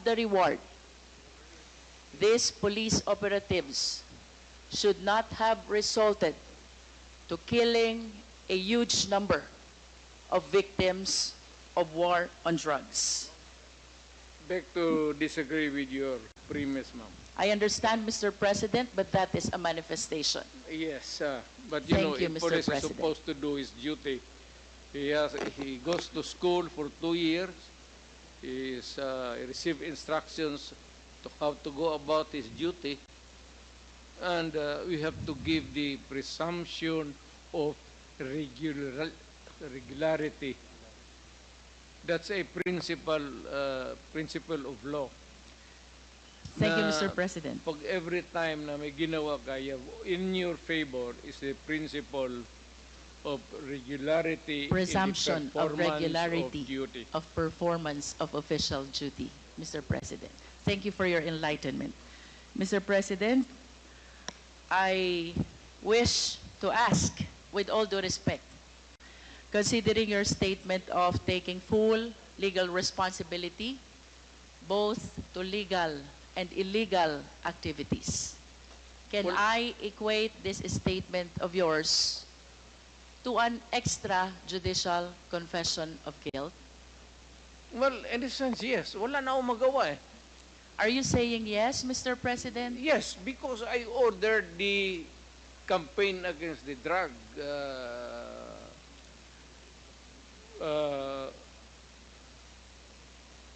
the reward, these police operatives should not have resulted to killing a huge number of victims of war on drugs. Beg to disagree with your premise, ma'am. I understand, Mr. President, but that is a manifestation. Yes, but Thank you, if Mr. police is President. supposed to do his duty, he goes to school for 2 years. He receives instructions to how to go about his duty, and we have to give the presumption of regularity. That's a principle of law. Thank you, Na Mr. President. Pag every time na may ginawa kaya in your favor is the principle of regularity Presumption in the of performance regularity of duty. of performance of official duty, Mr. President. Thank you for your enlightenment. Mr. President, I wish to ask, with all due respect, considering your statement of taking full legal responsibility, both to legal and illegal activities, can Well, I equate this statement of yours to an extrajudicial confession of guilt? Well, in a sense, yes. Wala na akong magawa eh. Are you saying yes, Mr. President? Yes, because I ordered the campaign against the drug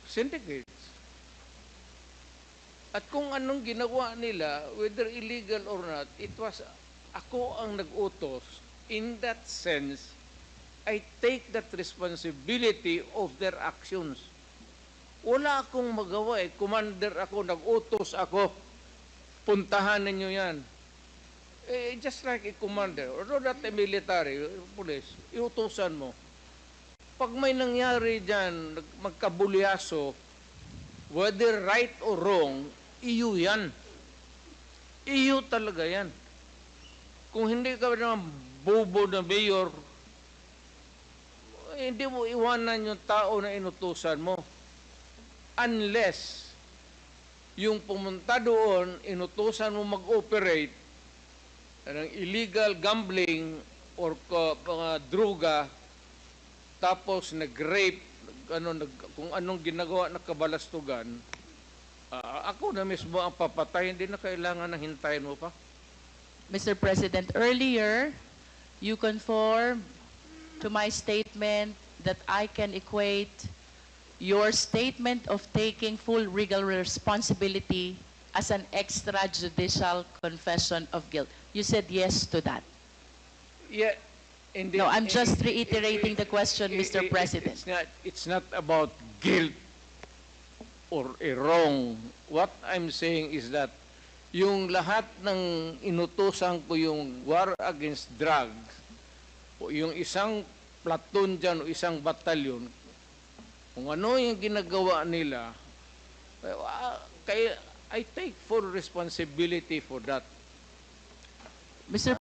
syndicates. At kung anong ginawa nila, whether illegal or not, it was ako ang nag-utos. In that sense, I take that responsibility of their actions. Wala akong magawa eh. Commander ako, nag-utos ako. Puntahan ninyo yan. Just like a commander, or not a military, police, iutusan mo. Pag may nangyari dyan, magkabulyaso, whether right or wrong, iyo yan. Iyo talaga yan. Kung hindi ka naman bobo na mayor, hindi mo iwanan yung tao na inutusan mo. Unless yung pumunta doon, inutusan mo mag-operate ng illegal gambling or mga droga, tapos nag-rape, kung anong ginagawa na kabalastugan, ako na mismo ang papatay, hindi na kailangan na hintayin mo pa. Mr. President, earlier, you conformed to my statement that I can equate your statement of taking full legal responsibility as an extrajudicial confession of guilt. You said yes to that. Yeah. No, I'm just reiterating the question, Mr. President. It's not about guilt or a wrong. What I'm saying is that yung lahat ng inutusan ko yung war against drugs, o yung isang platoon dyan o isang batalyon, kung ano yung ginagawa nila, I take full responsibility for that. Mr.